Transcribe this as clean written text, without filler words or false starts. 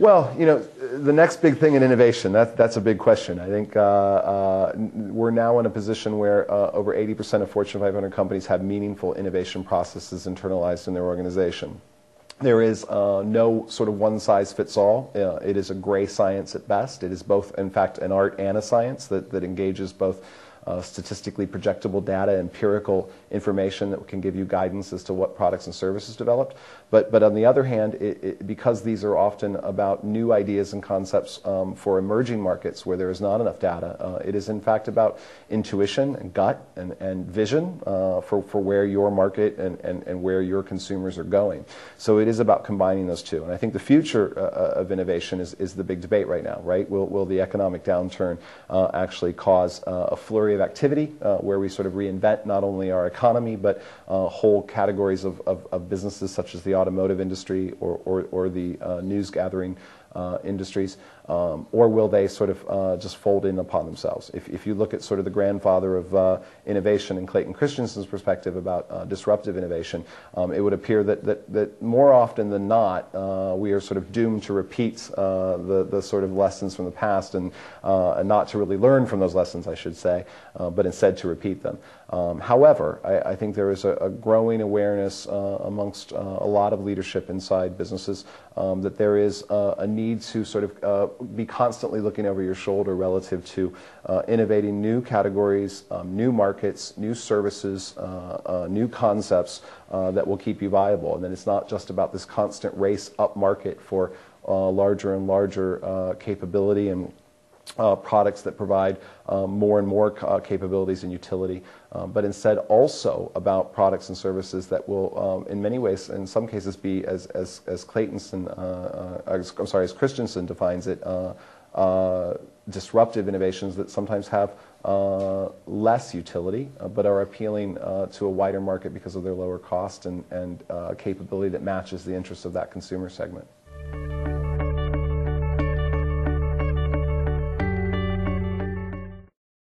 Well, the next big thing in innovation, that's a big question. I think we're now in a position where over 80% of Fortune 500 companies have meaningful innovation processes internalized in their organization. There is no sort of one-size-fits-all. It is a gray science at best. It is both, in fact, an art and a science that engages both statistically projectable data, empirical information that can give you guidance as to what products and services developed. But on the other hand, because these are often about new ideas and concepts for emerging markets where there is not enough data, it is in fact about intuition and gut and vision for where your market and where your consumers are going. So it is about combining those two. And I think the future of innovation is the big debate right now, right? Will the economic downturn actually cause a flurry of activity where we sort of reinvent not only our economy but whole categories of businesses such as the automotive industry or the news gathering industries, or will they sort of just fold in upon themselves? If you look at sort of the grandfather of innovation in Clayton Christensen's perspective about disruptive innovation, it would appear that more often than not we are sort of doomed to repeat the sort of lessons from the past and not to really learn from those lessons, I should say, but instead to repeat them. However, I think there is a growing awareness amongst a lot of leadership inside businesses that there is a need to sort of be constantly looking over your shoulder relative to innovating new categories, new markets, new services, new concepts that will keep you viable. And then it's not just about this constant race up market for larger and larger capability and products that provide more and more capabilities and utility, but instead also about products and services that will, in many ways, in some cases, be as Christensen defines it, disruptive innovations that sometimes have less utility, but are appealing to a wider market because of their lower cost and capability that matches the interests of that consumer segment.